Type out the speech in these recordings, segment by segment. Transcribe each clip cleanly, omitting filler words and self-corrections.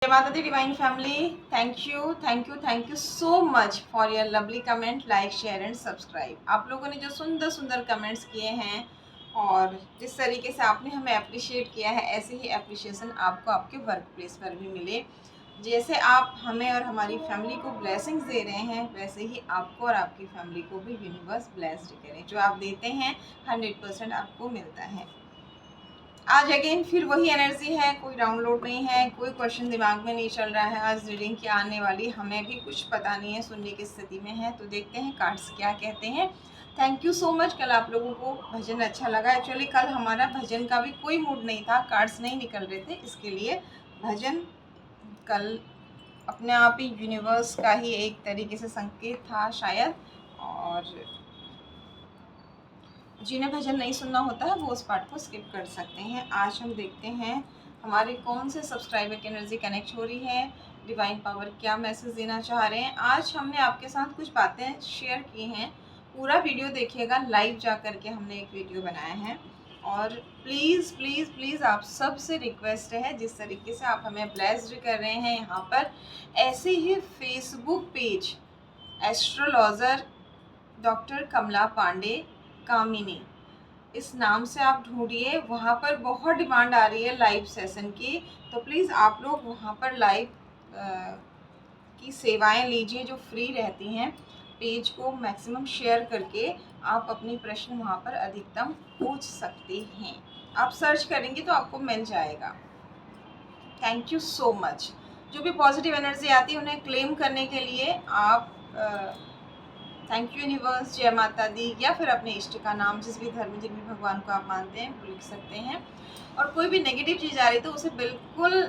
जय माता दी divine family, thank you so much for your lovely comment, like, share and subscribe. आप लोगों ने जो सुंदर सुंदर कमेंट्स किए हैं और जिस तरीके से आपने हमें अप्रिशिएट किया है, ऐसे ही अप्रिशिएशन आपको आपके वर्क प्लेस पर भी मिले। जैसे आप हमें और हमारी फैमिली को ब्लेसिंग्स दे रहे हैं, वैसे ही आपको और आपकी फैमिली को भी यूनिवर्स ब्लेस्ड करें। जो आप देते हैं 100% आपको मिलता है। आज अगेन फिर वही एनर्जी है, कोई डाउनलोड नहीं है, कोई क्वेश्चन दिमाग में नहीं चल रहा है। आज रीडिंग क्या आने वाली हमें भी कुछ पता नहीं है, सुनने की स्थिति में है, तो देखते हैं कार्ड्स क्या कहते हैं। Thank you so much. कल आप लोगों को भजन अच्छा लगा। एक्चुअली कल हमारा भजन का भी कोई मूड नहीं था, कार्ड्स नहीं निकल रहे थे, इसके लिए भजन कल अपने आप ही यूनिवर्स का ही एक तरीके से संकेत था शायद। और जिन्हें भजन नहीं सुनना होता है वो उस पार्ट को स्किप कर सकते हैं। आज हम देखते हैं हमारे कौन से सब्सक्राइबर की एनर्जी कनेक्ट हो रही है, डिवाइन पावर क्या मैसेज देना चाह रहे हैं। आज हमने आपके साथ कुछ बातें शेयर की हैं, पूरा वीडियो देखिएगा। लाइव जा कर के हमने एक वीडियो बनाया है और प्लीज़ प्लीज़ प्लीज़ आप सबसे रिक्वेस्ट है, जिस तरीके से आप हमें ब्लेस्ड कर रहे हैं यहाँ पर, ऐसे ही फेसबुक पेज एस्ट्रोलॉजर डॉक्टर कमला पांडे कामिनी इस नाम से आप ढूंढिए। वहाँ पर बहुत डिमांड आ रही है लाइव सेशन की, तो प्लीज़ आप लोग वहाँ पर लाइव की सेवाएं लीजिए जो फ्री रहती हैं। पेज को मैक्सिमम शेयर करके आप अपनी प्रश्न वहाँ पर अधिकतम पूछ सकते हैं। आप सर्च करेंगे तो आपको मिल जाएगा। Thank you so much. जो भी पॉजिटिव एनर्जी आती है उन्हें क्लेम करने के लिए आप थैंक यू यूनिवर्स, जय माता दी, या फिर अपने इष्ट का नाम, जिस भी धर्म, जिन भी भगवान को आप मानते हैं, वो लिख सकते हैं। और कोई भी नेगेटिव चीज़ आ रही तो उसे बिल्कुल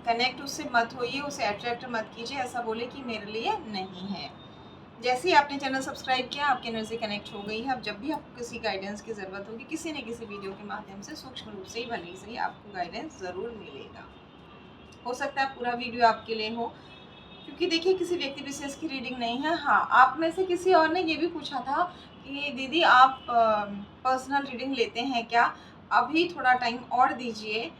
कनेक्ट उससे मत होइए, उसे अट्रैक्ट मत कीजिए। ऐसा बोले कि मेरे लिए नहीं है। जैसे ही आपने चैनल सब्सक्राइब किया, आपकी एनर्जी कनेक्ट हो गई है। अब जब भी आपको किसी गाइडेंस की ज़रूरत होगी, किसी न किसी वीडियो के माध्यम से सूक्ष्म रूप से ही भले से ही आपको गाइडेंस ज़रूर मिलेगा। हो सकता है पूरा वीडियो आपके लिए हो, क्योंकि देखिए किसी व्यक्ति विशेष की रीडिंग नहीं है। हाँ, आप में से किसी और ने ये भी पूछा था कि दीदी आप पर्सनल रीडिंग लेते हैं क्या। अभी थोड़ा टाइम और दीजिए,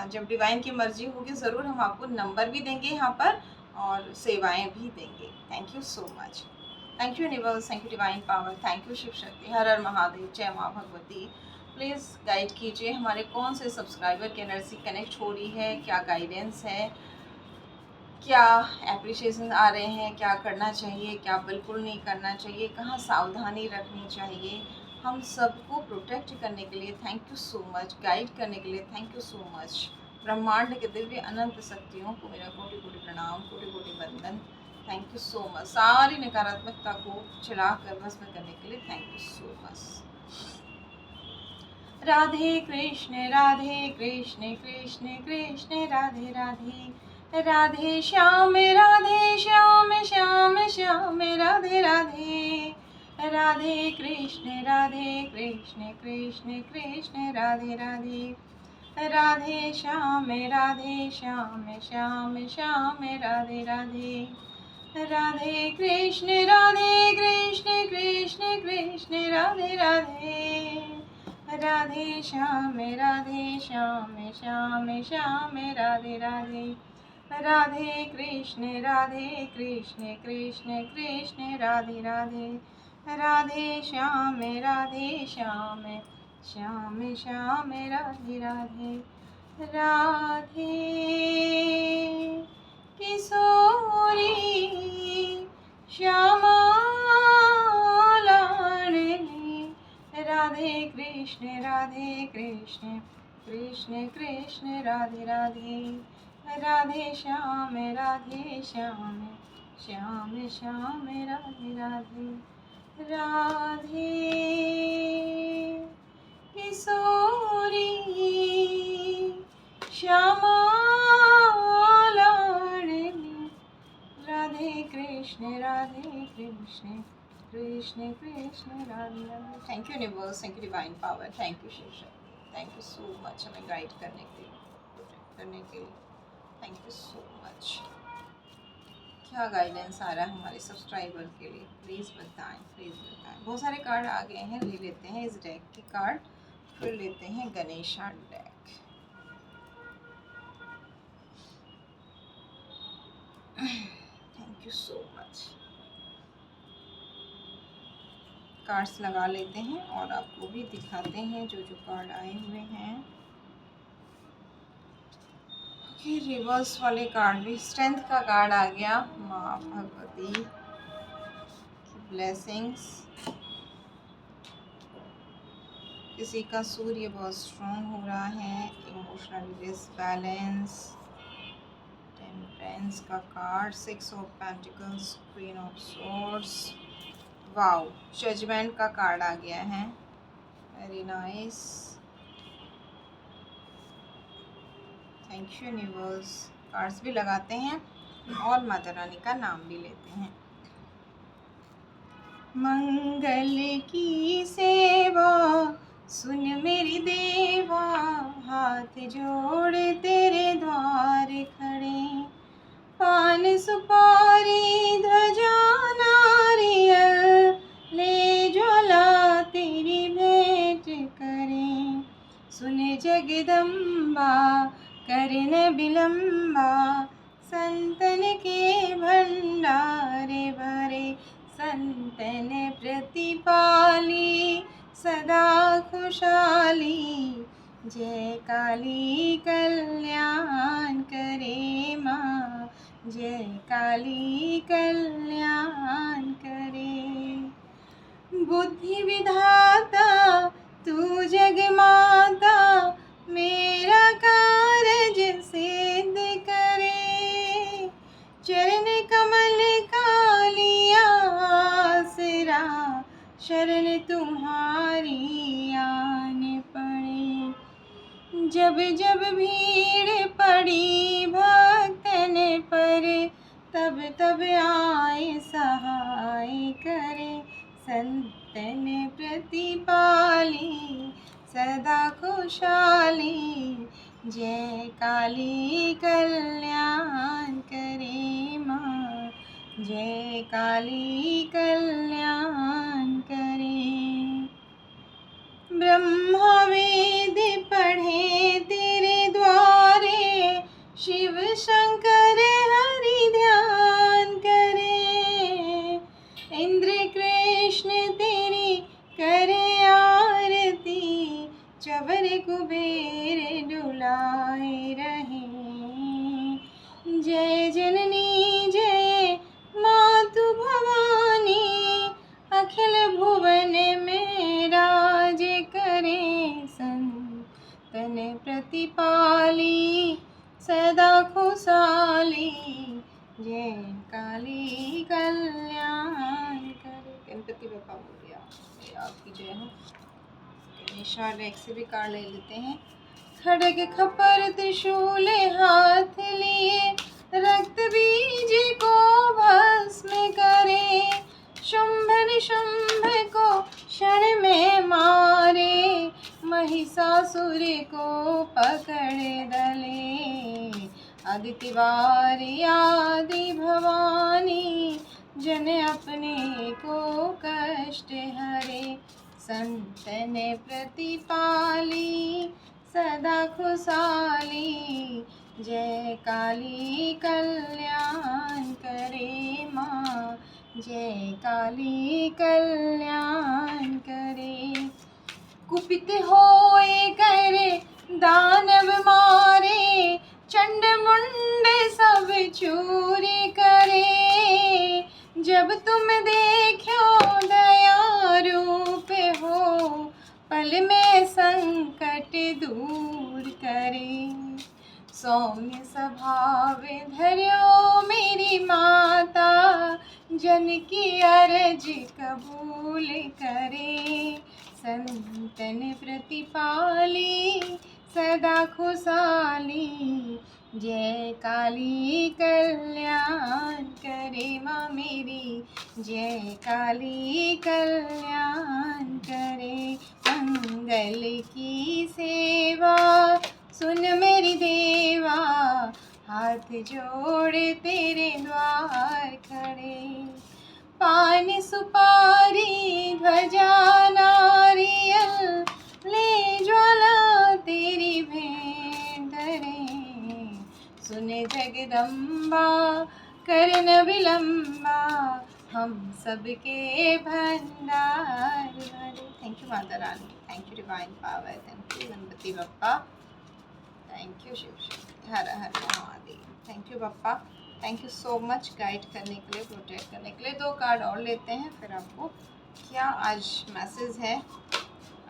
जब डिवाइन की मर्जी होगी ज़रूर हम आपको नंबर भी देंगे यहाँ पर और सेवाएं भी देंगे। Thank you so much. Thank you universe, thank you divine power, thank you Shiv Shakti, हर हर महादेव, जय माँ भगवती। प्लीज़ गाइड कीजिए हमारे कौन से सब्सक्राइबर की एनर्जी कनेक्ट हो रही है, क्या गाइडेंस है, क्या एप्रिशिएशन आ रहे हैं, क्या करना चाहिए, क्या बिल्कुल नहीं करना चाहिए, कहाँ सावधानी रखनी चाहिए। हम सबको प्रोटेक्ट करने के लिए thank you so much, guide करने के लिए थैंक यू सो मच। ब्रह्मांड के दिव्य अनंत शक्तियों को मेरा कोटि कोटि प्रणाम, कोटि कोटि वंदन। Thank you so much. सारी नकारात्मकता को चला कर भस्म करने के लिए thank you so much. Radhe Krishna Krishna Krishna Radhe Radhe, Radhe Shyam Shyam Shyam Shyam Radhe Radhe, Radhe Krishna Krishna Krishna Radhe Radhe, Radhe Shyam Shyam Shyam Shyam Radhe Radhe, Radhe Krishna Krishna Krishna Radhe Radhe, Radhe Shyam Shyam Shyam Radhe Radhe, Radhe Krishna Krishna Krishna Radhe Radhe, Radhe Shyam Shyam Shyam Shyam Radhe Radhe, Radhe Kishori Shyama Ladli, Radhe Krishna Krishna Krishna Radhe Radhe, Radhe Shyam Shyam Shyam Shyam Radhe Radhe, Radhe Kishori Shyama Ladli, Radhe Krishna Krishna Krishna Radhe Radhe. Thank you universe, thank you divine power, thank you Shiv Shakti, thank you so much हमें गाइड करने के लिए, प्रोटेक्ट करने के लिए। Thank you so much. क्या गाइडेंस आ रहा है हमारे सब्सक्राइबर के लिए, प्लीज़ बताएं, प्लीज़ बताएं। बहुत सारे कार्ड आ गए हैं, ले लेते हैं इस डेक के कार्ड, फिर लेते हैं Ganesha deck. Thank you so much. Cards लगा लेते हैं और आपको भी दिखाते हैं जो जो कार्ड आए हुए हैं। ओके, रिवर्स वाले कार्ड भी, स्ट्रेंथ का कार्ड आ गया, माँ भगवती की ब्लेसिंग्स। किसी का सूर्य बहुत स्ट्रॉन्ग हो रहा है, इमोशनल डिसबैलेंस, टेम्परेंस का card, 6 of pentacles, queen of swords, wow, judgment का कार्ड आ गया है, very nice, thank you universe. Cards भी लगाते हैं और माता रानी का नाम भी लेते हैं। मंगल की सेवा सुन मेरी देवा, हाथ जोड़ तेरे द्वार खड़े, पान सुपारी ध्वजा नारियल, ले ज्वाला तेरी भेंट करें, सुने जगदम्बा करन विलम्बा, संतन के भंडारे भरे, संतन प्रतिपाली सदा खुशहाली, जय काली कल्याण करे माँ, जय काली कल्याण करे। बुद्धि विधाता तू जग माता, मेरा कारज सिद्ध करे, चरण कमल का लिया आसरा, शरण तुम्हारी आन पड़े, जब जब भीड़ पड़ी भक्तन पर, तब तब आए सहाय करे, संतन प्रतिपाली सदा खुशहाली, जय काली कल्याण करे माँ, जय काली कल्याण करे। ब्रह्मा वेद पढ़े तेरे द्वारे, शिव शंकर हरि ध्यान करे, इंद्र कृष्ण तेरी करे आरती, चवर कुबेर डुलाए रहे, जय जननी जय मातु भवानी, अखिल भुवन में राज करे, संतन प्रतिपाली सदा खुशहाली, जय काली कल्याण करे। गणपति बप्पा बोलिया, आपकी जय हो। गणेशा डेक से भी कार्ड ले लेते हैं। खड़ग खपर त्रिशूल हाथ लिए, रक्त बीज को भस्म करे, शुंभ निशुंभ को क्षण में मारे, महिषासुर को पकड़ दले, आदित्य वारी आदि भवानी, जन अपने को कष्ट हरे, संतन प्रतिपाली सदा खुशहाली, जय काली कल्याण करे माँ, जय काली कल्याण करे। कुपित होए करे दानव मारे, चंड मुंड सब चूर करे, जब तुम देखो दया रूप हो, पल में संकट दूर करे, सौम्य स्वभाव धर्यो मेरी माता, जन की अर्ज कबूल करे, संतन प्रतिपाली सदा खुशहाली, जय काली कल्याण करे माँ मेरी, जय काली कल्याण करे। मंगल की सेवा सुन मेरी देवा, हाथ जोड़ तेरे द्वार खड़े, पान सुपारी ध्वजा नारियल, ले ज्वाला तेरी भेंट धरे, सुने जगदम्बा करन विलंबा हम सबके भंडार भरे। Thank you Mata Rani, thank you divine power, thank you Ganpati Bappa, thank you Shiv Shakti, her her Mahadev. Thank you Bappa, thank you so much guide करने के लिए, प्रोटेक्ट करने के लिए। 2 कार्ड और लेते हैं, फिर आपको क्या आज मैसेज है।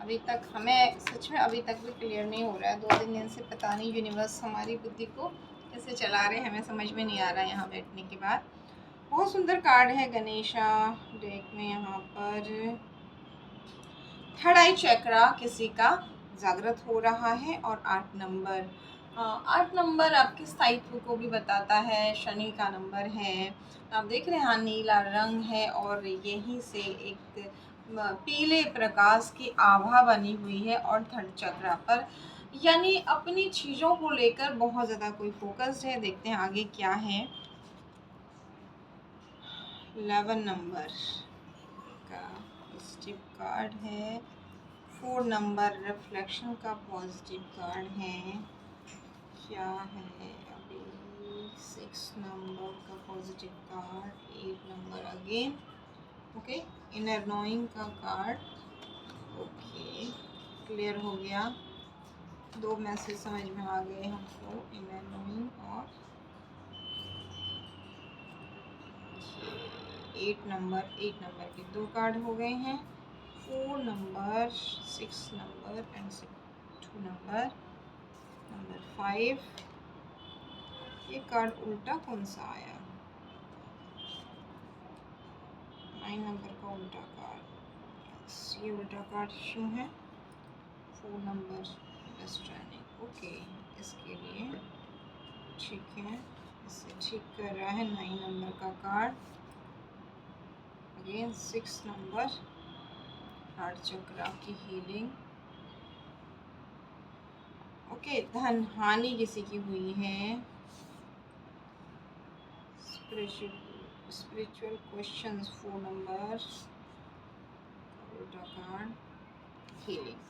अभी तक हमें सच में अभी तक भी क्लियर नहीं हो रहा है, 2-3 दिन से पता नहीं यूनिवर्स हमारी बुद्धि को कैसे चला रहे हैं, हमें समझ में नहीं आ रहा है यहाँ बैठने के बाद। बहुत सुंदर कार्ड है गणेशा डेक में। यहाँ पर थर्ड आई चक्रा किसी का जागृत हो रहा है, और 8 नंबर 8 नंबर आपके स्थायित्व को भी बताता है, शनि का नंबर है। आप देख रहे हैं हाँ, नीला रंग है और यहीं से एक पीले प्रकाश की आभा बनी हुई है, और थर्ड चक्रा पर, यानी अपनी चीज़ों को लेकर बहुत ज़्यादा कोई फोकस्ड है। देखते हैं आगे क्या है। 11 नंबर का पॉजिटिव कार्ड है, 4 नंबर रिफ्लेक्शन का पॉजिटिव कार्ड है, क्या है अभी 6 नंबर का positive card, 8 number again, okay, inner knowing का कार्ड, ओके क्लियर हो गया। 2 मैसेज समझ में आ गए हमको, इनर नोइंग और 8 नंबर के 2 कार्ड हो गए हैं, 4 number, 6 number and 2 number, number 5। ये कार्ड उल्टा कौन सा आया, 9 नंबर का उल्टा कार्ड, ये उल्टा कार्ड क्यों है। 4 नंबर अंडरस्टैंडिंग, ओके, इसके लिए ठीक है, इसे ठीक कर रहा है। 9 नंबर का कार्ड अगेन, 6 नंबर हार्ट चक्रा की हीलिंग, ओके, धन हानि किसी की हुई है, स्पिरिचुअल क्वेश्चंस, 4 नंबर उल्टा कार्ड, हीलिंग।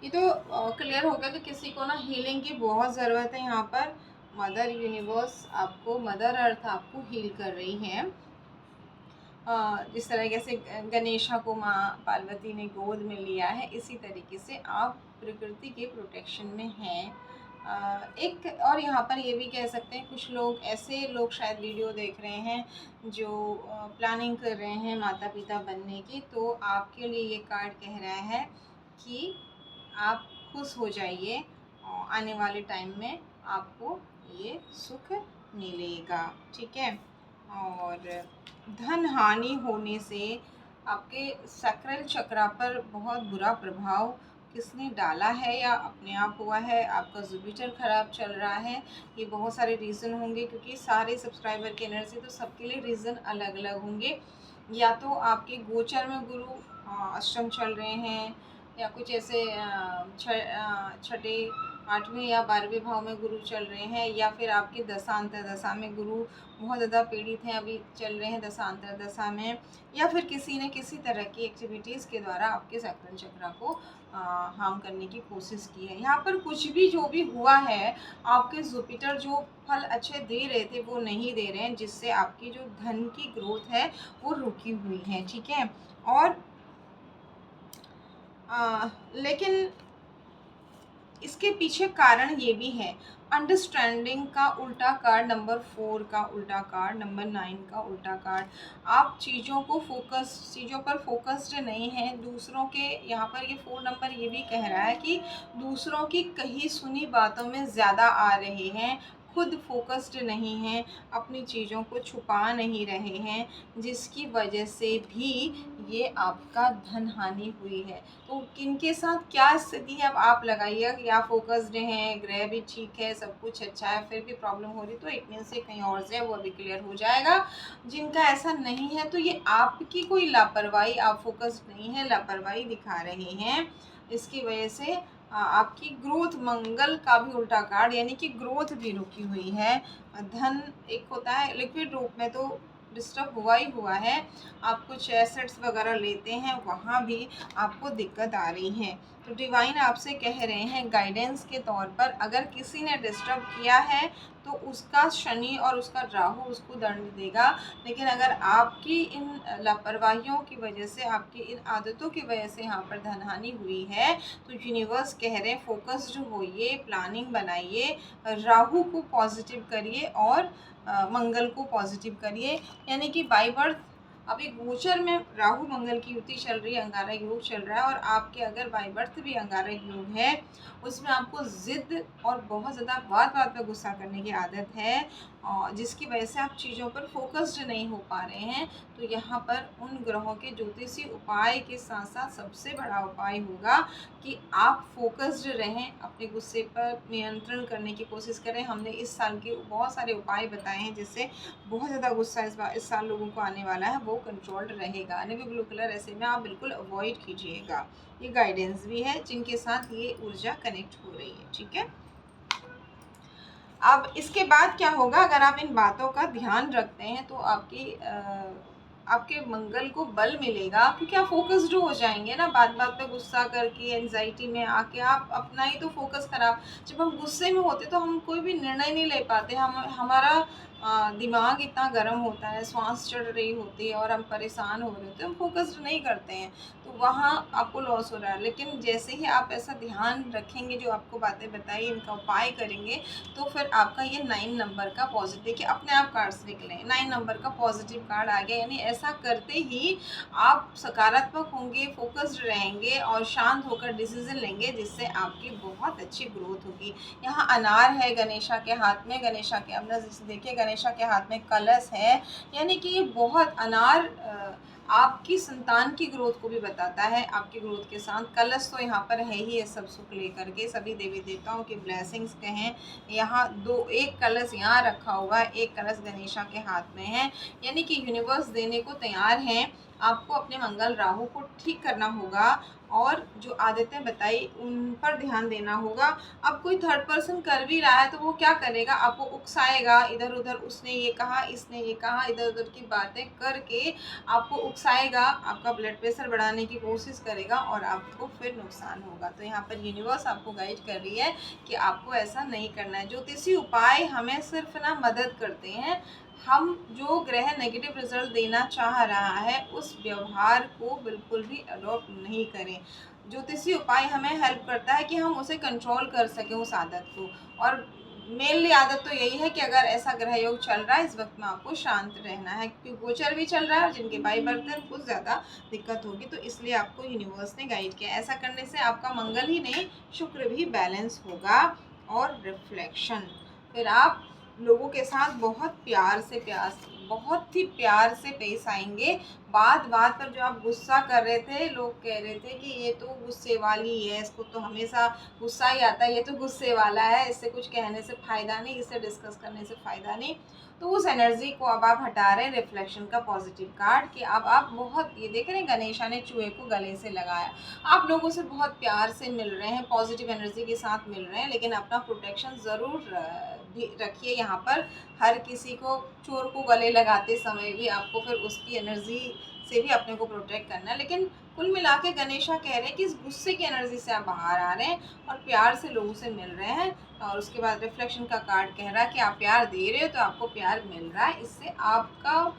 ये तो क्लियर हो गया कि किसी को ना हीलिंग की बहुत ज़रूरत है। यहाँ पर मदर यूनिवर्स आपको, मदर अर्थ आपको हील कर रही है। जिस तरीके से गणेशा को माँ पार्वती ने गोद में लिया है, इसी तरीके से आप प्रकृति के प्रोटेक्शन में हैं। एक और यहाँ पर ये भी कह सकते हैं, कुछ लोग ऐसे लोग शायद वीडियो देख रहे हैं जो प्लानिंग कर रहे हैं माता पिता बनने की, तो आपके लिए ये कार्ड कह रहा है कि आप खुश हो जाइए, आने वाले टाइम में आपको ये सुख मिलेगा, ठीक है। और धन हानि होने से आपके सैक्रल चक्रा पर बहुत बुरा प्रभाव किसने डाला है या अपने आप हुआ है, आपका जुपिटर खराब चल रहा है, ये बहुत सारे रीज़न होंगे, क्योंकि सारे सब्सक्राइबर की एनर्जी तो सबके लिए रीज़न अलग अलग होंगे। या तो आपके गोचर में गुरु अष्टम चल रहे हैं, या कुछ ऐसे छठे 8वें या 12वें भाव में गुरु चल रहे हैं, या फिर आपके दशांतर दशा में गुरु बहुत ज़्यादा पीड़ित हैं, अभी चल रहे हैं दशांतर दशा में, या फिर किसी ने किसी तरह की एक्टिविटीज़ के द्वारा आपके सैक्रल चक्रा को हार्म करने की कोशिश की है। यहाँ पर कुछ भी जो भी हुआ है, आपके जुपिटर जो फल अच्छे दे रहे थे वो नहीं दे रहे हैं, जिससे आपकी जो धन की ग्रोथ है वो रुकी हुई है, ठीक है। और लेकिन इसके पीछे कारण ये भी है, अंडरस्टैंडिंग का उल्टा कार्ड, नंबर 4 का उल्टा कार्ड, नंबर 9 का उल्टा कार्ड। आप चीज़ों पर फोकस्ड नहीं हैं, दूसरों के, यहाँ पर ये 4 नंबर ये भी कह रहा है कि दूसरों की कही सुनी बातों में ज़्यादा आ रहे हैं, खुद फोकस्ड नहीं हैं, अपनी चीज़ों को छुपा नहीं रहे हैं, जिसकी वजह से भी ये आपका धन हानि हुई है। तो किनके साथ क्या स्थिति है अब आप लगाइए, या फोकस्ड हैं, ग्रह भी ठीक है, सब कुछ अच्छा है, फिर भी प्रॉब्लम हो रही, तो इट मीन से कहीं और से वो अभी क्लियर हो जाएगा। जिनका ऐसा नहीं है तो ये आपकी कोई लापरवाही, आप फोकस्ड नहीं है, लापरवाही दिखा रहे हैं, इसकी वजह से आपकी ग्रोथ, मंगल का भी उल्टा कार्ड, यानी कि ग्रोथ भी रुकी हुई है। धन एक होता है लिक्विड रूप में तो डिस्टर्ब हुआ ही हुआ है, आप कुछ एसेट्स वगैरह लेते हैं वहाँ भी आपको दिक्कत आ रही है। तो डिवाइन आपसे कह रहे हैं गाइडेंस के तौर पर, अगर किसी ने डिस्टर्ब किया है तो उसका शनि और उसका राहु उसको दंड देगा। लेकिन अगर आपकी इन लापरवाहियों की वजह से, आपकी इन आदतों की वजह से यहाँ पर धनहानि हुई है, तो यूनिवर्स कह रहे हैं फोकस्ड होइए, प्लानिंग बनाइए, राहु को पॉजिटिव करिए और मंगल को पॉजिटिव करिए। यानी कि बाय बर्थ अभी गोचर में राहु मंगल की युति चल रही है, अंगारक योग चल रहा है, और आपके अगर बाय बर्थ भी अंगारक योग है, उसमें आपको ज़िद और बहुत ज़्यादा बात बात पे गुस्सा करने की आदत है, और जिसकी वजह से आप चीज़ों पर फोकस्ड नहीं हो पा रहे हैं। तो यहाँ पर उन ग्रहों के ज्योतिषी उपाय के साथ साथ सबसे बड़ा उपाय होगा कि आप फोकस्ड रहें, अपने गुस्से पर नियंत्रण करने की कोशिश करें। हमने इस साल के बहुत सारे उपाय बताए हैं जिससे बहुत ज़्यादा गुस्सा इस साल लोगों को आने वाला है, वो कंट्रोल्ड रहेगा। नेवी ब्लू कलर ऐसे में आप बिल्कुल अवॉइड कीजिएगा। ये गाइडेंस भी है जिनके साथ ये ऊर्जा कनेक्ट हो रही है, ठीक है। अब इसके बाद क्या होगा, अगर आप इन बातों का ध्यान रखते हैं तो आपके मंगल को बल मिलेगा, क्योंकि आप फोकस्ड हो जाएंगे ना। बात बात पे गुस्सा करके एंजाइटी में आके आप अपना ही तो फोकस खराब, जब हम गुस्से में होते तो हम कोई भी निर्णय नहीं ले पाते, हमारा दिमाग इतना गर्म होता है, श्वास चढ़ रही होती है और हम परेशान हो रहे होते हैं, हम फोकस्ड नहीं करते हैं, तो वहाँ आपको लॉस हो रहा है। लेकिन जैसे ही आप ऐसा ध्यान रखेंगे, जो आपको बातें बताई, इनका उपाय करेंगे, तो फिर आपका ये 9 नंबर का पॉजिटिव, देखिए अपने आप कार्ड्स निकले, 9 नंबर का पॉजिटिव कार्ड आ गया। यानी ऐसा करते ही आप सकारात्मक होंगे, फोकस्ड रहेंगे और शांत होकर डिसीजन लेंगे, जिससे आपकी बहुत अच्छी ग्रोथ होगी। यहाँ अनार है गणेशा के हाथ में, गणेशा के अंदर देखिए गणेशा के हाथ में कलश है, यानी कि ये बहुत अनार आपकी संतान की ग्रोथ को भी बताता है। आपकी ग्रोथ के साथ कलश तो यहाँ पर है ही है, सब सुख लेकर के, सभी देवी देवताओं की ब्लेसिंग्स कहें। यहाँ एक कलश यहाँ रखा हुआ है, एक कलश गणेशा के हाथ में है, यानी कि यूनिवर्स देने को तैयार हैं। आपको अपने मंगल राहु को ठीक करना होगा और जो आदतें बताई उन पर ध्यान देना होगा। अब कोई थर्ड पर्सन कर भी रहा है तो वो क्या करेगा, आपको उकसाएगा, इधर उधर उसने ये कहा, इसने ये कहा, इधर उधर की बातें करके आपको उकसाएगा, आपका ब्लड प्रेशर बढ़ाने की कोशिश करेगा और आपको फिर नुकसान होगा। तो यहाँ पर यूनिवर्स आपको गाइड कर रही है कि आपको ऐसा नहीं करना है। ज्योतिषी उपाय हमें सिर्फ ना मदद करते हैं, हम जो ग्रह नेगेटिव रिजल्ट देना चाह रहा है उस व्यवहार को बिल्कुल भी अडॉप्ट नहीं करें। ज्योतिषी उपाय हमें हेल्प करता है कि हम उसे कंट्रोल कर सकें, उस आदत को। और मेनली आदत तो यही है कि अगर ऐसा ग्रह योग चल रहा है, इस वक्त में आपको शांत रहना है, क्योंकि गोचर भी चल रहा है और जिनके बाई बर्थ है कुछ ज़्यादा दिक्कत होगी, तो इसलिए आपको यूनिवर्स ने गाइड किया। ऐसा करने से आपका मंगल ही नहीं, शुक्र भी बैलेंस होगा। और रिफ्लेक्शन, फिर आप लोगों के साथ बहुत ही प्यार से पेश आएंगे। बात बात पर जो आप गुस्सा कर रहे थे, लोग कह रहे थे कि ये तो गुस्से वाली है, इसको तो हमेशा गुस्सा ही आता है, ये तो गुस्से वाला है, इससे कुछ कहने से फ़ायदा नहीं, इससे डिस्कस करने से फ़ायदा नहीं, तो उस एनर्जी को अब आप हटा रहे हैं। रिफ्लेक्शन का पॉजिटिव कार्ड कि अब आप बहुत, ये देख रहे हैं गणेशा ने चूहे को गले से लगाया, आप लोगों से बहुत प्यार से मिल रहे हैं, पॉजिटिव एनर्जी के साथ मिल रहे हैं, लेकिन अपना प्रोटेक्शन ज़रूर भी रखिए। यहाँ पर हर किसी को, चोर को गले लगाते समय भी आपको फिर उसकी एनर्जी से भी अपने को प्रोटेक्ट करना है। लेकिन कुल मिला के गणेशा कह रहे हैं कि इस गुस्से की एनर्जी से आप बाहर आ रहे हैं और प्यार से लोगों से मिल रहे हैं। और उसके बाद रिफ्लेक्शन का कार्ड कह रहा है कि आप प्यार दे रहे हो तो आपको प्यार मिल रहा है। इससे आपका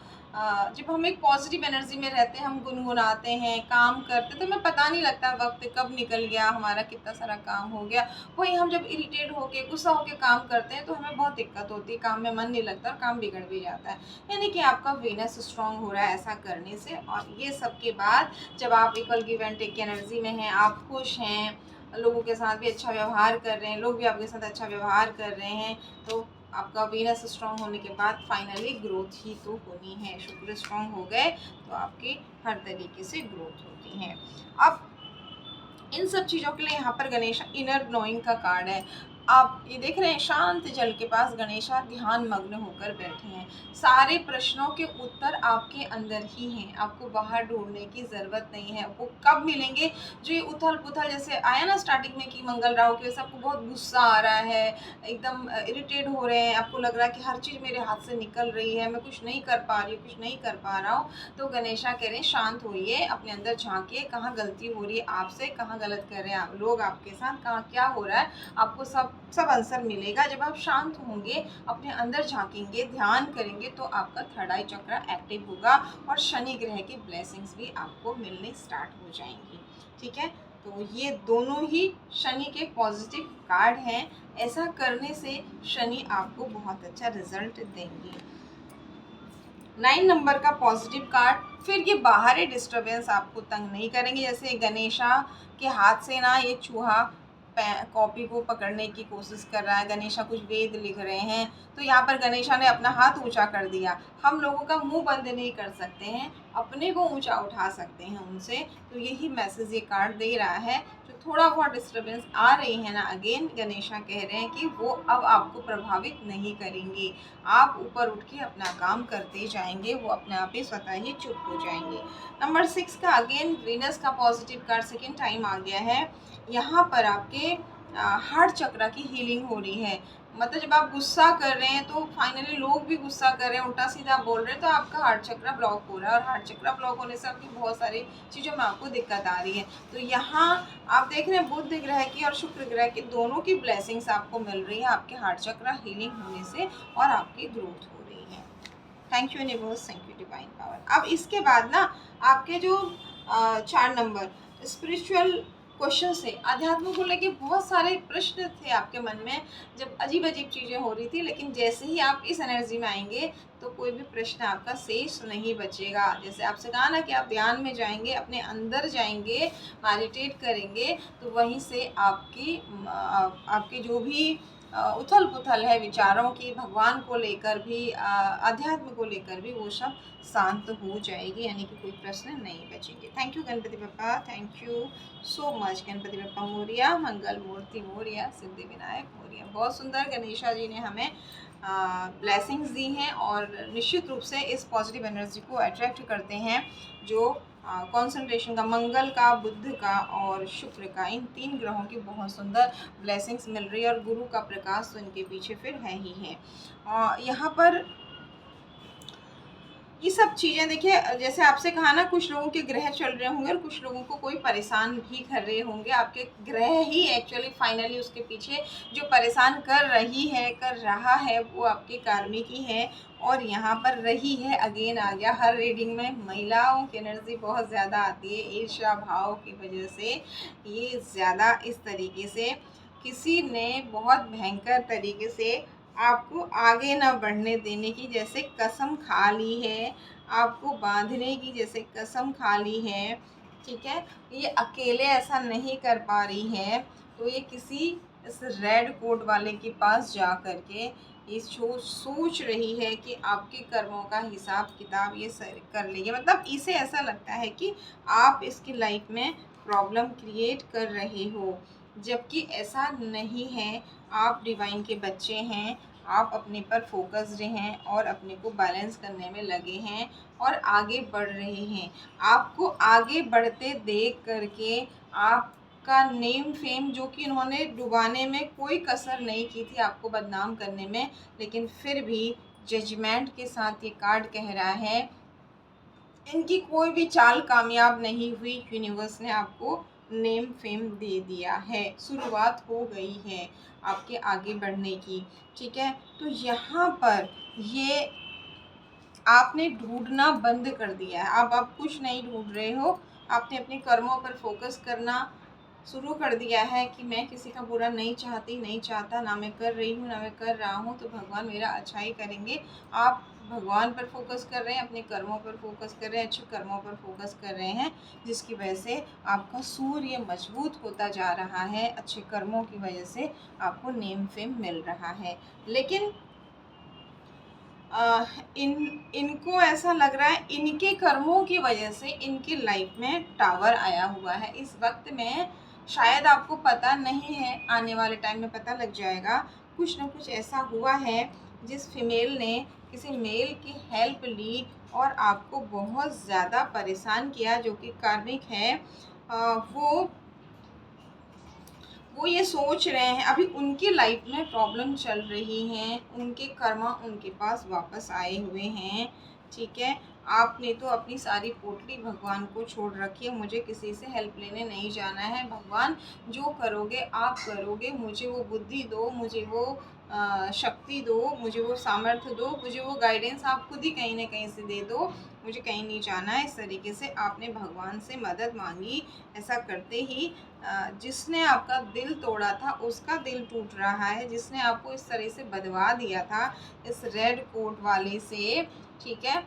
जब हम एक पॉजिटिव एनर्जी में रहते हैं, हम गुनगुनाते हैं, काम करते हैं, तो हमें पता नहीं लगता वक्त कब निकल गया, हमारा कितना सारा काम हो गया। वही हम जब इरिटेट होके, गुस्सा होके काम करते हैं तो हमें बहुत दिक्कत होती है, काम में मन नहीं लगता और काम बिगड़ भी जाता है। यानी कि आपका वीनस स्ट्रांग हो रहा है ऐसा करने से। और ये सब के बाद जब आप इक्वल गिव एंड टेक की एनर्जी में हैं, आप खुश हैं, लोगों के साथ भी अच्छा व्यवहार कर रहे हैं, लोग भी आपके साथ अच्छा व्यवहार कर रहे हैं, तो आपका वीनस स्ट्रांग होने के बाद फाइनली ग्रोथ ही तो होनी है। शुक्र स्ट्रांग हो गए तो आपकी हर तरीके से ग्रोथ होती है। अब इन सब चीज़ों के लिए यहाँ पर गणेश इनर नोइंग का कार्ड है। आप ये देख रहे हैं शांत जल के पास गणेशा ध्यान मग्न होकर बैठे हैं। सारे प्रश्नों के उत्तर आपके अंदर ही हैं, आपको बाहर ढूंढने की ज़रूरत नहीं है। वो कब मिलेंगे? जो ये उथल पुथल जैसे आया ना स्टार्टिंग में कि मंगल राहु की वजह से आपको बहुत गुस्सा आ रहा है, एकदम इरिटेट हो रहे हैं, आपको लग रहा है कि हर चीज़ मेरे हाथ से निकल रही है, मैं कुछ नहीं कर पा रही हूँ, कुछ नहीं कर पा रहा हूँ, तो गणेशा कह रहे हैं शांत होइए, अपने अंदर झांकिए, कहाँ गलती हो रही है आपसे, कहाँ गलत कर रहे हैं आप लोग आपके साथ, कहाँ क्या हो रहा है, आपको सब आंसर मिलेगा। जब आप शांत होंगे, अपने अंदर झांकेंगे, ध्यान करेंगे, तो आपका थर्ड आई चक्र एक्टिव होगा और शनि ग्रह की ब्लेसिंग्स भी आपको मिलने स्टार्ट हो जाएंगी। ठीक है, तो ये दोनों ही शनि के पॉजिटिव कार्ड हैं। ऐसा करने से शनि आपको बहुत अच्छा रिजल्ट देंगे। 9 नंबर का पॉजिटिव कार्ड, फिर ये बाहरी डिस्टरबेंस आपको तंग नहीं करेंगे। जैसे गणेशा के हाथ से ना ये चूहा कॉपी को पकड़ने की कोशिश कर रहा है, गणेशा कुछ वेद लिख रहे हैं, तो यहाँ पर गणेशा ने अपना हाथ ऊंचा कर दिया। हम लोगों का मुंह बंद नहीं कर सकते हैं, अपने को ऊंचा उठा सकते हैं उनसे। तो यही मैसेज ये कार्ड दे रहा है। जो थोड़ा बहुत डिस्टरबेंस आ रही है ना, अगेन गणेशा कह रहे हैं कि वो अब आपको प्रभावित नहीं करेंगे। आप ऊपर उठ के अपना काम करते जाएंगे, वो अपने आप ही स्वतः ही चुप हो जाएंगे। नंबर 6 का अगेन वीनस का पॉजिटिव कार्ड सेकेंड टाइम आ गया है। यहाँ पर आपके हार्ट चक्र की हीलिंग हो रही है। मतलब जब आप गुस्सा कर रहे हैं तो फाइनली लोग भी गुस्सा कर रहे हैं, उल्टा सीधा बोल रहे हैं, तो आपका हार्ट चक्र ब्लॉक हो रहा है, और हार्ट चक्र ब्लॉक होने से आपकी बहुत सारी चीज़ों में आपको दिक्कत आ रही है। तो यहाँ आप देख रहे हैं बुध ग्रह की और शुक्र ग्रह की दोनों की ब्लेसिंग्स आपको मिल रही है आपके हार्ट चक्र हीलिंग होने से, और आपकी ग्रोथ हो रही है। Thank you universe, thank you divine power. अब इसके बाद ना आपके जो 4 नंबर स्पिरिचुअल क्वेश्चन से, अध्यात्म को लेके बहुत सारे प्रश्न थे आपके मन में, जब अजीब अजीब चीज़ें हो रही थी, लेकिन जैसे ही आप इस एनर्जी में आएंगे तो कोई भी प्रश्न आपका शेष नहीं बचेगा। जैसे आपसे कहा ना कि आप ध्यान में जाएंगे, अपने अंदर जाएंगे, मेडिटेट करेंगे, तो वहीं से आपके जो भी उथल पुथल है विचारों की, भगवान को लेकर भी, अध्यात्म को लेकर भी, वो सब शांत हो जाएगी, यानी कि कोई प्रश्न नहीं बचेंगे। Thank you Ganpati Bappa, thank you so much Ganpati Bappa Morya, Mangal Murti Morya, Siddhi Vinayak Morya. बहुत सुंदर गणेशा जी ने हमें ब्लेसिंग्स दी हैं, और निश्चित रूप से इस पॉजिटिव एनर्जी को अट्रैक्ट करते हैं। जो कंसंट्रेशन का, मंगल का, बुध का और शुक्र का, इन 3 ग्रहों की बहुत सुंदर ब्लेसिंग्स मिल रही है, और गुरु का प्रकाश तो इनके पीछे फिर है ही है। यहाँ पर ये सब चीज़ें देखिए, जैसे आपसे कहा ना, कुछ लोगों के ग्रह चल रहे होंगे और कुछ लोगों को कोई परेशान भी कर रहे होंगे। आपके ग्रह ही एक्चुअली फाइनली उसके पीछे जो परेशान कर रहा है वो आपके कार्मिक ही है, और यहाँ पर रही है, अगेन आ गया। हर रीडिंग में महिलाओं की एनर्जी बहुत ज़्यादा आती है, ईर्ष्या भाव की वजह से ये ज़्यादा इस तरीके से किसी ने बहुत भयंकर तरीके से आपको आगे ना बढ़ने देने की जैसे कसम खा ली है, आपको बांधने की जैसे कसम खा ली है। ठीक है, ये अकेले ऐसा नहीं कर पा रही है, तो ये किसी इस रेड कोट वाले के पास जा कर के ये सोच रही है कि आपके कर्मों का हिसाब किताब ये कर लेगी। मतलब इसे ऐसा लगता है कि आप इसकी लाइफ में प्रॉब्लम क्रिएट कर रहे हो, जबकि ऐसा नहीं है। आप डिवाइन के बच्चे हैं, आप अपने पर फोकस्ड हैं और अपने को बैलेंस करने में लगे हैं और आगे बढ़ रहे हैं। आपको आगे बढ़ते देख करके आपका नेम फेम, जो कि इन्होंने डुबाने में कोई कसर नहीं की थी आपको बदनाम करने में, लेकिन फिर भी जजमेंट के साथ ये कार्ड कह रहा है इनकी कोई भी चाल कामयाब नहीं हुई। यूनिवर्स ने आपको नेम फेम दे दिया है, शुरुआत हो गई है आपके आगे बढ़ने की। ठीक है, तो यहाँ पर ये आपने ढूंढना बंद कर दिया है। अब आप कुछ नहीं ढूंढ रहे हो, आपने अपने कर्मों पर फोकस करना शुरू कर दिया है कि मैं किसी का बुरा नहीं चाहता, ना मैं कर रही हूँ ना मैं कर रहा हूँ, तो भगवान मेरा अच्छा ही करेंगे। आप भगवान पर फोकस कर रहे हैं, अपने कर्मों पर फोकस कर रहे हैं, अच्छे कर्मों पर फोकस कर रहे हैं, जिसकी वजह से आपका सूर्य मजबूत होता जा रहा है। अच्छे कर्मों की वजह से आपको नेम फेम मिल रहा है। लेकिन इनको ऐसा लग रहा है इनके कर्मों की वजह से इनकी लाइफ में टावर आया हुआ है। इस वक्त में शायद आपको पता नहीं है, आने वाले टाइम में पता लग जाएगा। कुछ ना कुछ ऐसा हुआ है जिस फीमेल ने किसी मेल की हेल्प ली और आपको बहुत ज़्यादा परेशान किया, जो कि कार्मिक है। वो ये सोच रहे हैं, अभी उनकी लाइफ में प्रॉब्लम चल रही हैं, उनके कर्मा उनके पास वापस आए हुए हैं। ठीक है, आपने तो अपनी सारी पोटली भगवान को छोड़ रखी है। मुझे किसी से हेल्प लेने नहीं जाना है, भगवान जो करोगे आप करोगे, मुझे वो बुद्धि दो, मुझे वो शक्ति दो, मुझे वो सामर्थ्य दो, मुझे वो गाइडेंस आप खुद ही कहीं ना कहीं से दे दो, मुझे कहीं नहीं जाना है। इस तरीके से आपने भगवान से मदद मांगी। ऐसा करते ही जिसने आपका दिल तोड़ा था उसका दिल टूट रहा है, जिसने आपको इस तरह से बदवा दिया था इस रेड कोट वाले से, ठीक है,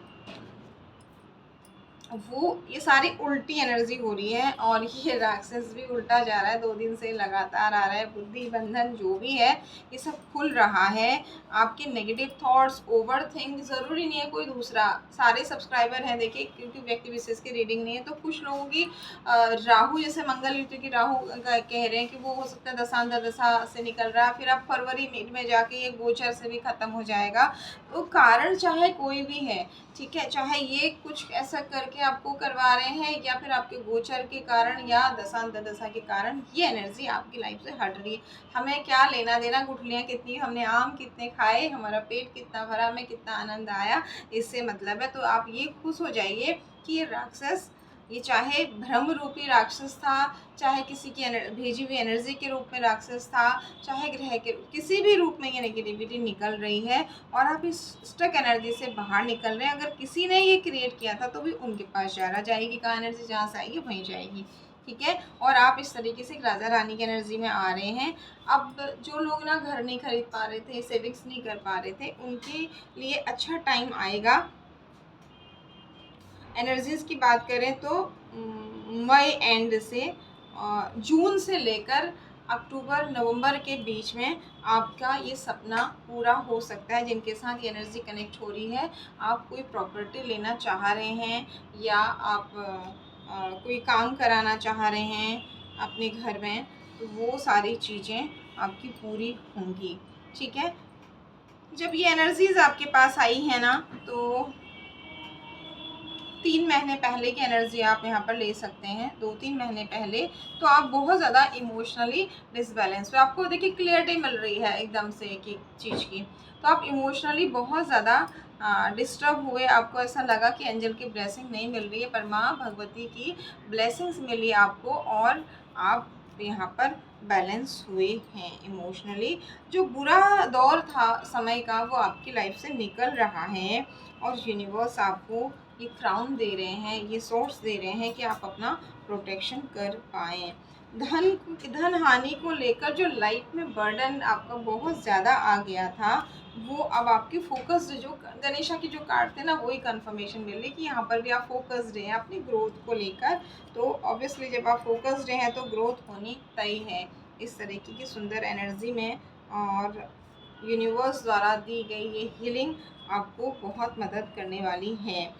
वो ये सारी उल्टी एनर्जी हो रही है और ये राक्षस भी उल्टा जा रहा है, 2 दिन से लगातार आ रहा है। बुद्धि बंधन जो भी है ये सब खुल रहा है। आपके नेगेटिव थॉट्स, ओवर थिंक, ज़रूरी नहीं है कोई दूसरा, सारे सब्सक्राइबर हैं देखिए, क्योंकि व्यक्ति विशेष की रीडिंग नहीं है। तो कुछ लोगों की राहु, जैसे मंगल युक्त की राहु कह रहे हैं कि वो हो सकता है दशा से निकल रहा है, फिर अब फरवरी में जाके ये गोचर से भी ख़त्म हो जाएगा। तो कारण चाहे कोई भी है, ठीक है, चाहे ये कुछ ऐसा करके आपको करवा रहे हैं या फिर आपके गोचर के कारण या दशा के कारण ये एनर्जी आपकी लाइफ से हट रही है। हमें क्या लेना देना, गुठलियाँ कितनी, हमने आम कितने खाए, हमारा पेट कितना भरा, हमें कितना आनंद आया, इससे मतलब है। तो आप ये खुश हो जाइए कि ये राक्षस, ये चाहे भ्रम रूपी राक्षस था, चाहे किसी की भेजी हुई एनर्जी के रूप में राक्षस था, चाहे ग्रह के किसी भी रूप में ये नेगेटिविटी निकल रही है और आप इस स्टक एनर्जी से बाहर निकल रहे हैं। अगर किसी ने ये क्रिएट किया था तो भी उनके पास जाएगी, कहाँ एनर्जी जहाँ से आएगी वहीं जाएगी, ठीक है। और आप इस तरीके से राजा रानी की एनर्जी में आ रहे हैं। अब जो लोग ना घर नहीं खरीद पा रहे थे, सेविंग्स नहीं कर पा रहे थे, उनके लिए अच्छा टाइम आएगा। एनर्जीज़ की बात करें तो मई एंड से जून से लेकर अक्टूबर नवंबर के बीच में आपका ये सपना पूरा हो सकता है। जिनके साथ ये एनर्जी कनेक्ट हो रही है, आप कोई प्रॉपर्टी लेना चाह रहे हैं या आप कोई काम कराना चाह रहे हैं अपने घर में, तो वो सारी चीज़ें आपकी पूरी होंगी, ठीक है। जब ये एनर्जीज़ आपके पास आई है ना, तो 3 महीने पहले की एनर्जी आप यहाँ पर ले सकते हैं, 2-3 महीने पहले। तो आप बहुत ज़्यादा इमोशनली डिसबैलेंस हुए, आपको देखिए क्लियरिटी मिल रही है एकदम से एक एक चीज़ की। तो आप इमोशनली बहुत ज़्यादा डिस्टर्ब हुए, आपको ऐसा लगा कि एंजल की ब्लेसिंग नहीं मिल रही है, पर माँ भगवती की ब्लेसिंग्स मिली आपको और आप यहाँ पर बैलेंस हुए हैं इमोशनली। जो बुरा दौर था समय का वो आपकी लाइफ से निकल रहा है और यूनिवर्स आपको ये क्राउन दे रहे हैं, ये सोर्स दे रहे हैं कि आप अपना प्रोटेक्शन कर पाएँ। धन हानि को लेकर जो लाइफ में बर्डन आपका बहुत ज़्यादा आ गया था, वो अब आपकी फोकस, जो गणेशा की जो कार्ड थे ना, वही कंफर्मेशन मिल रही कि यहाँ पर भी आप फोकस्ड हैं अपनी ग्रोथ को लेकर। तो ऑब्वियसली जब आप फोकस्ड हैं तो ग्रोथ होनी तय है इस तरीके की सुंदर एनर्जी में। और यूनिवर्स द्वारा दी गई ये हीलिंग आपको बहुत मदद करने वाली है।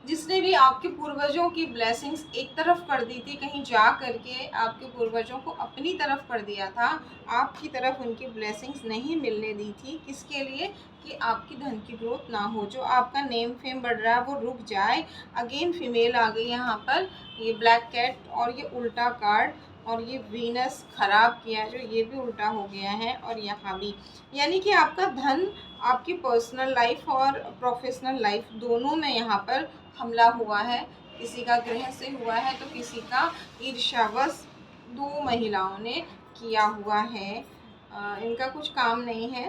जिसने भी आपके पूर्वजों की ब्लेसिंग्स एक तरफ कर दी थी, कहीं जा करके आपके पूर्वजों को अपनी तरफ कर दिया था, आपकी तरफ उनकी ब्लेसिंग्स नहीं मिलने दी थी, किसके लिए कि आपकी धन की ग्रोथ ना हो, जो आपका नेम फेम बढ़ रहा है वो रुक जाए। अगेन फीमेल आ गई यहाँ पर, ये ब्लैक कैट और ये उल्टा कार्ड और ये वीनस खराब किया जो ये भी उल्टा हो गया है, और यहाँ भी, यानी कि आपका धन, आपकी पर्सनल लाइफ और प्रोफेशनल लाइफ दोनों में यहाँ पर हमला हुआ है। किसी का ग्रह से हुआ है तो किसी का ईर्ष्यावश 2 महिलाओं ने किया हुआ है। इनका कुछ काम नहीं है,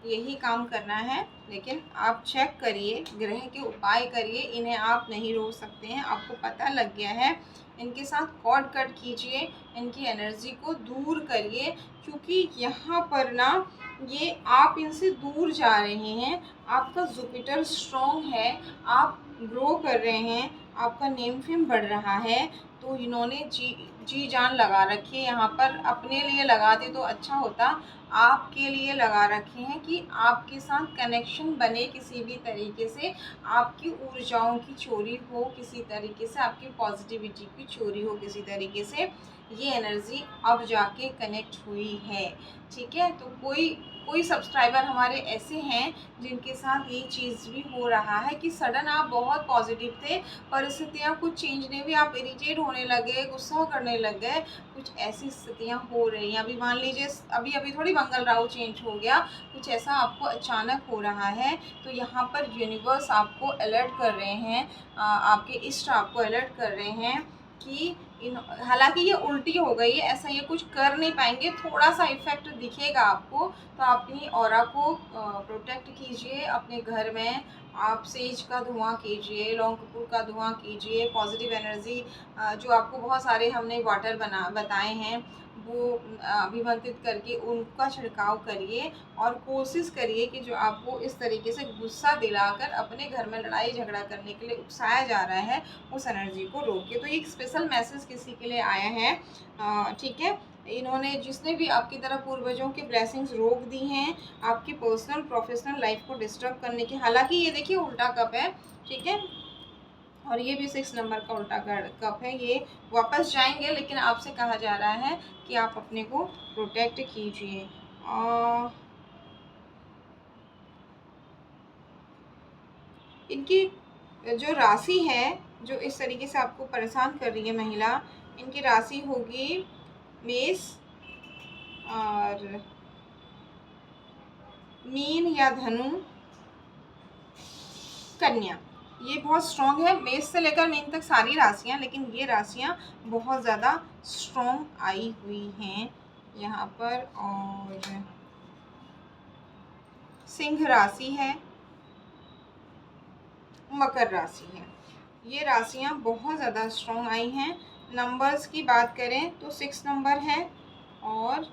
यही काम करना है, लेकिन आप चेक करिए, ग्रह के उपाय करिए, इन्हें आप नहीं रोक सकते हैं। आपको पता लग गया है, इनके साथ कॉर्ड कट कीजिए, इनकी एनर्जी को दूर करिए, क्योंकि यहाँ पर ना ये आप इनसे दूर जा रहे हैं। आपका जुपिटर स्ट्रॉन्ग है, आप ग्रो कर रहे हैं, आपका नेम फेम बढ़ रहा है, तो इन्होंने जी जान लगा रखी है यहाँ पर। अपने लिए लगाते तो अच्छा होता, आपके लिए लगा रखे हैं कि आपके साथ कनेक्शन बने किसी भी तरीके से, आपकी ऊर्जाओं की चोरी हो किसी तरीके से, आपकी पॉजिटिविटी की चोरी हो किसी तरीके से। ये एनर्जी अब जाके कनेक्ट हुई है। ठीक है, तो कोई सब्सक्राइबर हमारे ऐसे हैं जिनके साथ ये चीज़ भी हो रहा है कि सडन आप बहुत पॉजिटिव थे, परिस्थितियाँ कुछ चेंज नहीं हुई, आप इरिटेट होने लगे, गुस्सा करने लग गए, कुछ ऐसी स्थितियाँ हो रही हैं। अभी मान लीजिए अभी अभी थोड़ी मंगल राहु चेंज हो गया, कुछ ऐसा आपको अचानक हो रहा है, तो यहाँ पर यूनिवर्स आपको अलर्ट कर रहे हैं, आपके इष्ट आपको अलर्ट कर रहे हैं कि हालांकि ये उल्टी हो गई है, ऐसा ये कुछ कर नहीं पाएंगे, थोड़ा सा इफेक्ट दिखेगा आपको, तो आप अपनी ऑरा को प्रोटेक्ट कीजिए। अपने घर में आप सेज का धुआं कीजिए, लौंग कपूर का धुआं कीजिए, पॉजिटिव एनर्जी जो आपको बहुत सारे हमने वाटर बताए हैं वो अभिमंत्रित करके उनका छिड़काव करिए, और कोशिश करिए कि जो आपको इस तरीके से गुस्सा दिलाकर अपने घर में लड़ाई झगड़ा करने के लिए उकसाया जा रहा है, उस एनर्जी को रोकिए। तो एक स्पेशल मैसेज किसी के लिए आया है, ठीक है, इन्होंने जिसने भी आपकी तरफ पूर्वजों की ब्लेसिंग्स रोक दी हैं आपकी पर्सनल प्रोफेशनल लाइफ को डिस्टर्ब करने की। हालांकि ये देखिए उल्टा कप है, ठीक है, और ये भी 6 नंबर का उल्टा कप है, ये वापस जाएंगे, लेकिन आपसे कहा जा रहा है कि आप अपने को प्रोटेक्ट कीजिए। इनकी जो राशि है जो इस तरीके से आपको परेशान कर रही है महिला, इनकी राशि होगी मेष और मीन या धनु कन्या। ये बहुत स्ट्रॉन्ग है, मेष से लेकर मीन तक सारी राशियां, लेकिन ये राशियां बहुत ज़्यादा स्ट्रॉन्ग आई हुई हैं यहाँ पर। और सिंह राशि है, मकर राशि है, ये राशियां बहुत ज़्यादा स्ट्रॉन्ग आई हैं। नंबर्स की बात करें तो 6 नंबर है, और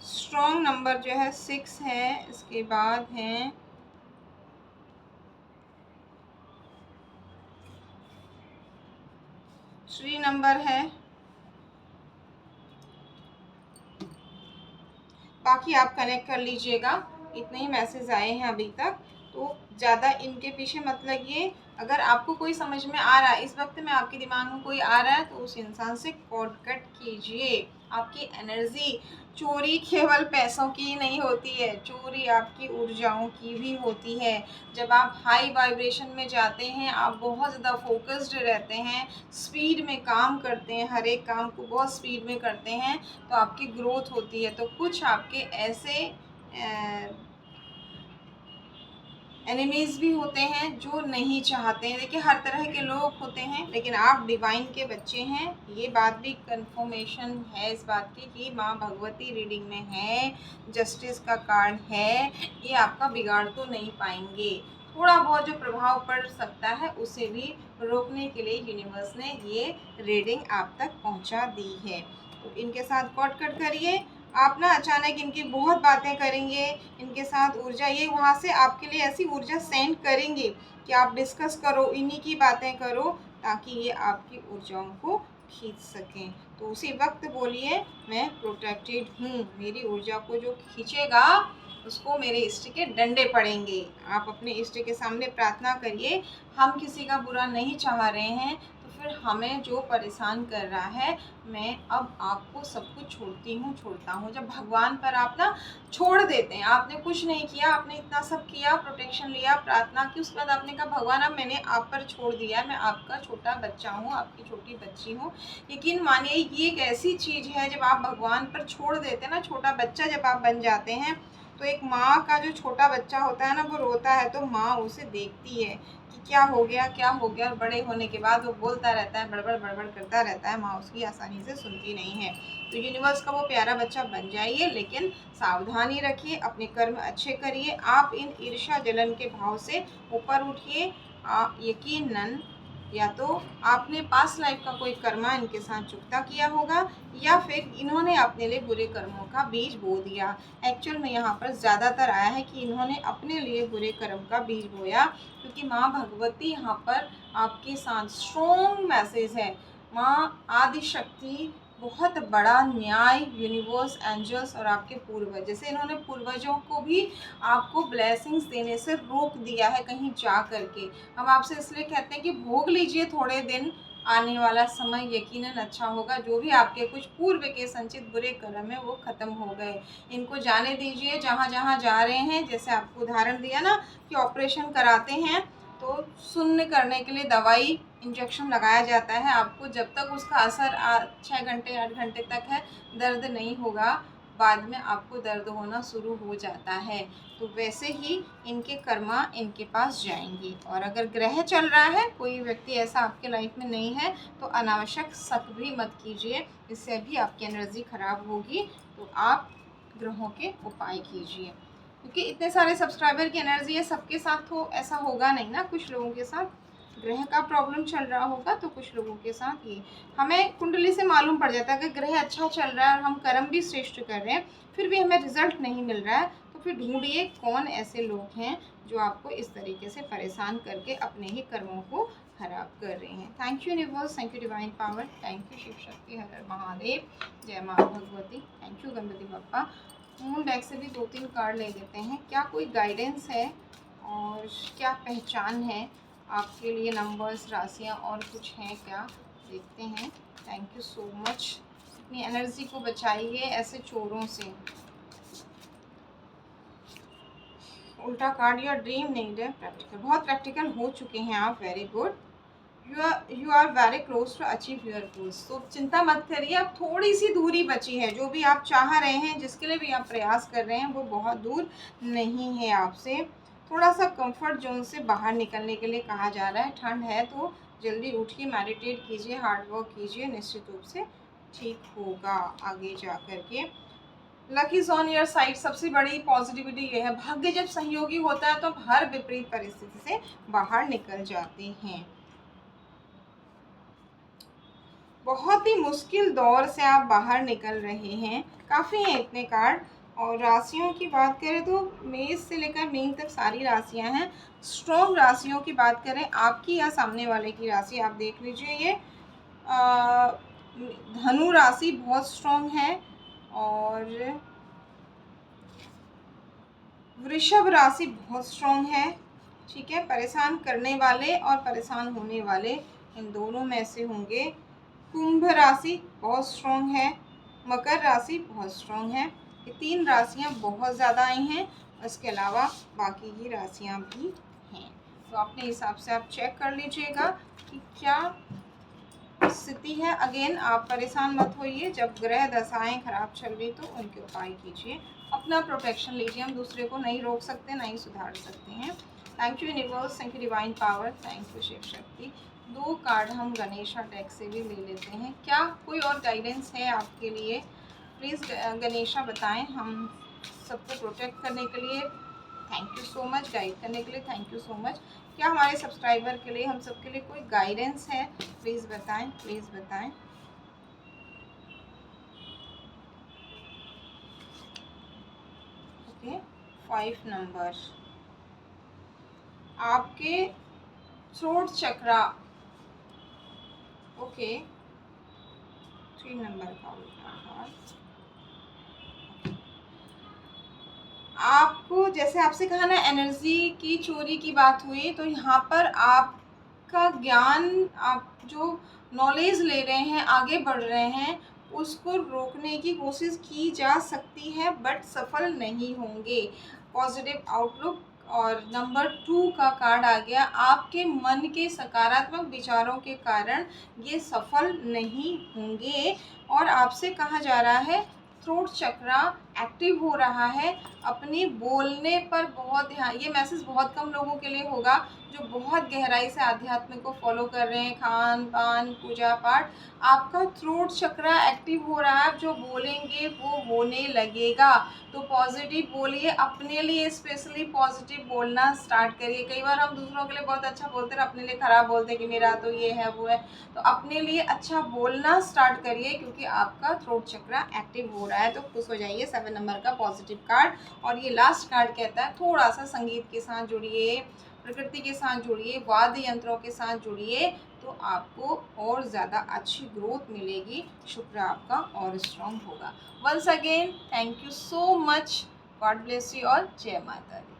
स्ट्रॉन्ग नंबर जो है 6 है, इसके बाद है 3 नंबर है। बाकी आप कनेक्ट कर लीजिएगा, इतने ही मैसेज आए हैं अभी तक, तो ज़्यादा इनके पीछे मत लगिए। अगर आपको कोई समझ में आ रहा है, इस वक्त में आपके दिमाग में कोई आ रहा है, तो उस इंसान से कॉल कट कीजिए। आपकी एनर्जी चोरी केवल पैसों की नहीं होती है, चोरी आपकी ऊर्जाओं की भी होती है। जब आप हाई वाइब्रेशन में जाते हैं, आप बहुत ज़्यादा फोकस्ड रहते हैं, स्पीड में काम करते हैं, हर एक काम को बहुत स्पीड में करते हैं, तो आपकी ग्रोथ होती है। तो कुछ आपके ऐसे एनिमीज़ भी होते हैं जो नहीं चाहते हैं। देखिए हर तरह के लोग होते हैं, लेकिन आप डिवाइन के बच्चे हैं, ये बात भी कंफर्मेशन है इस बात की कि माँ भगवती रीडिंग में है, जस्टिस का कार्ड है, ये आपका बिगाड़ तो नहीं पाएंगे। थोड़ा बहुत जो प्रभाव पड़ सकता है उसे भी रोकने के लिए यूनिवर्स ने ये रीडिंग आप तक पहुंचा दी है। तो इनके साथ कॉट कट करिए। आप ना अचानक इनकी बहुत बातें करेंगे, इनके साथ ऊर्जा, ये वहाँ से आपके लिए ऐसी ऊर्जा सेंड करेंगे कि आप डिस्कस करो, इन्हीं की बातें करो, ताकि ये आपकी ऊर्जाओं को खींच सकें। तो उसी वक्त बोलिए मैं प्रोटेक्टेड हूँ, मेरी ऊर्जा को जो खींचेगा उसको मेरे इष्ट के डंडे पड़ेंगे। आप अपने इष्ट के सामने प्रार्थना करिए। हम किसी का बुरा नहीं चाह रहे हैं, तो फिर हमें जो परेशान कर रहा है, मैं अब आपको सब कुछ छोड़ता हूँ। जब भगवान पर आप ना छोड़ देते हैं, आपने कुछ नहीं किया, आपने इतना सब किया, प्रोटेक्शन लिया, प्रार्थना की, उसके बाद आपने कहा भगवान अब मैंने आप पर छोड़ दिया, मैं आपका छोटा बच्चा हूँ, आपकी छोटी बच्ची हूँ। यकीन मानिए ये एक ऐसी चीज़ है, जब आप भगवान पर छोड़ देते हैं ना, छोटा बच्चा जब आप बन जाते हैं, तो एक माँ का जो छोटा बच्चा होता है ना, वो रोता है तो माँ उसे देखती है कि क्या हो गया क्या हो गया, और बड़े होने के बाद वो बोलता रहता है, बड़बड़ बड़बड़ करता रहता है, माँ उसकी आसानी से सुनती नहीं है। तो यूनिवर्स का वो प्यारा बच्चा बन जाइए, लेकिन सावधानी रखिए, अपने कर्म अच्छे करिए। आप इन ईर्ष्या जलन के भाव से ऊपर उठिए। यकीनन या तो आपने पास्ट लाइफ का कोई कर्मा इनके साथ चुकता किया होगा, या फिर इन्होंने अपने लिए बुरे कर्मों का बीज बो दिया। एक्चुअल में यहाँ पर ज़्यादातर आया है कि इन्होंने अपने लिए बुरे कर्म का बीज बोया, क्योंकि माँ भगवती यहाँ पर आपके साथ स्ट्रॉन्ग मैसेज है। माँ आदि शक्ति बहुत बड़ा न्याय, यूनिवर्स, एंजल्स और आपके पूर्वज, जैसे इन्होंने पूर्वजों को भी आपको ब्लेसिंग्स देने से रोक दिया है कहीं जा करके। हम आपसे इसलिए कहते हैं कि भोग लीजिए थोड़े दिन, आने वाला समय यकीनन अच्छा होगा। जो भी आपके कुछ पूर्व के संचित बुरे कर्म है वो खत्म हो गए, इनको जाने दीजिए। जहाँ जहाँ जा रहे हैं, जैसे आपको उदाहरण दिया ना कि ऑपरेशन कराते हैं तो शून्य करने के लिए दवाई इंजेक्शन लगाया जाता है आपको, जब तक उसका असर 6 घंटे 8 घंटे तक है, दर्द नहीं होगा, बाद में आपको दर्द होना शुरू हो जाता है। तो वैसे ही इनके कर्मा इनके पास जाएंगे। और अगर ग्रह चल रहा है, कोई व्यक्ति ऐसा आपके लाइफ में नहीं है, तो अनावश्यक शक भी मत कीजिए, इससे भी आपकी एनर्जी खराब होगी। तो आप ग्रहों के उपाय कीजिए, क्योंकि इतने सारे सब्सक्राइबर की एनर्जी है, सबके साथ तो ऐसा होगा नहीं ना। कुछ लोगों के साथ ग्रह का प्रॉब्लम चल रहा होगा, तो कुछ लोगों के साथ ये हमें कुंडली से मालूम पड़ जाता है कि ग्रह अच्छा चल रहा है और हम कर्म भी श्रेष्ठ कर रहे हैं, फिर भी हमें रिजल्ट नहीं मिल रहा है। तो फिर ढूंढिए कौन ऐसे लोग हैं जो आपको इस तरीके से परेशान करके अपने ही कर्मों को खराब कर रहे हैं। Thank you universe, thank you divine power, thank you Shiv Shakti, हर हर महादेव, जय माँ Bhagwati, thank you Ganpati Bappa. Moon deck से भी 2-3 कार्ड ले लेते हैं, क्या कोई गाइडेंस है और क्या पहचान है आपके लिए, नंबर्स, राशियाँ और कुछ हैं क्या, देखते हैं। थैंक यू सो मच, अपनी एनर्जी को बचाइए ऐसे चोरों से। उल्टा कार्ड, योर ड्रीम नीड है प्रैक्टिकल, बहुत प्रैक्टिकल हो चुके हैं आप, very good. You are very close to achieve your goals, तो चिंता मत करिए, अब थोड़ी सी दूरी बची है। जो भी आप चाह रहे हैं, जिसके लिए भी आप प्रयास कर रहे हैं, वो बहुत दूर नहीं है आपसे। थोड़ा सा कंफर्ट जोन से बाहर निकलने के लिए कहा जा रहा है। ठंड है तो जल्दी उठिए, मेडिटेट कीजिए, हार्ड वर्क कीजिए, निश्चित रूप से ठीक होगा आगे जा कर के। Lucky is on your side, सबसे बड़ी पॉजिटिविटी ये है, भाग्य जब सहयोगी होता है तो हम हर विपरीत परिस्थिति से बाहर निकल जाते हैं। बहुत ही मुश्किल दौर से आप बाहर निकल रहे हैं, काफ़ी हैं इतने कार्ड। और राशियों की बात करें तो मेष से लेकर मीन तक सारी राशियां हैं। स्ट्रॉन्ग राशियों की बात करें, आपकी या सामने वाले की राशि, आप देख लीजिए। ये धनु राशि बहुत स्ट्रॉन्ग है, और वृषभ राशि बहुत स्ट्रॉन्ग है। ठीक है, परेशान करने वाले और परेशान होने वाले इन दोनों में से होंगे। कुंभ राशि बहुत स्ट्रॉन्ग है, मकर राशि बहुत स्ट्रॉन्ग है। ये 3 राशियां बहुत ज़्यादा आई हैं, इसके अलावा बाकी की राशियां भी हैं। तो अपने हिसाब से आप चेक कर लीजिएगा कि क्या स्थिति है। अगेन आप परेशान मत होइए, जब ग्रह दशाएं खराब चल रही तो उनके उपाय कीजिए, अपना प्रोटेक्शन लीजिए। हम दूसरे को नहीं रोक सकते, नहीं सुधार सकते हैं। Thank you universe, thank you divine power, thank you Shiv Shakti. 2 card हम गणेशा डेक से भी ले लेते हैं, क्या कोई और गाइडेंस है आपके लिए? प्लीज़ गणेशा बताएं, हम सबको प्रोटेक्ट करने के लिए thank you so much, guide करने के लिए थैंक यू सो मच। क्या हमारे सब्सक्राइबर के लिए, हम सब के लिए कोई गाइडेंस है? प्लीज़ बताएं, प्लीज़ बताएं। ओके, 5 नंबर आपके थ्रोट चक्रा। ओके, 3 नंबर का उल्टा कार्ड। आपको, जैसे आपसे कहा ना एनर्जी की चोरी की बात हुई, तो यहाँ पर आपका ज्ञान, आप जो नॉलेज ले रहे हैं, आगे बढ़ रहे हैं, उसको रोकने की कोशिश की जा सकती है, बट सफल नहीं होंगे। Positive outlook. और नंबर 2 का कार्ड आ गया, आपके मन के सकारात्मक विचारों के कारण ये सफल नहीं होंगे। और आपसे कहा जा रहा है थ्रोट चक्रा एक्टिव हो रहा है, अपने बोलने पर बहुत ध्यान। ये मैसेज बहुत कम लोगों के लिए होगा जो बहुत गहराई से आध्यात्म को फॉलो कर रहे हैं, खान पान पूजा पाठ। आपका थ्रोट चक्रा एक्टिव हो रहा है, जो बोलेंगे वो होने लगेगा। तो पॉजिटिव बोलिए, अपने लिए स्पेशली पॉजिटिव बोलना स्टार्ट करिए। कई बार हम दूसरों के लिए बहुत अच्छा बोलते हैं, अपने लिए खराब बोलते हैं कि मेरा तो ये है वो है। तो अपने लिए अच्छा बोलना स्टार्ट करिए, क्योंकि आपका थ्रोट चक्रा एक्टिव हो रहा है। तो खुश हो जाइए, 7 नंबर का पॉजिटिव कार्ड। और ये लास्ट कार्ड कहता है थोड़ा सा संगीत के साथ जुड़िए, प्रकृति के साथ जुड़िए, वाद्य यंत्रों के साथ जुड़िए, तो आपको और ज़्यादा अच्छी ग्रोथ मिलेगी, शुक्र आपका और स्ट्रॉन्ग होगा। Once again thank you so much, god bless you all, जय माता दी।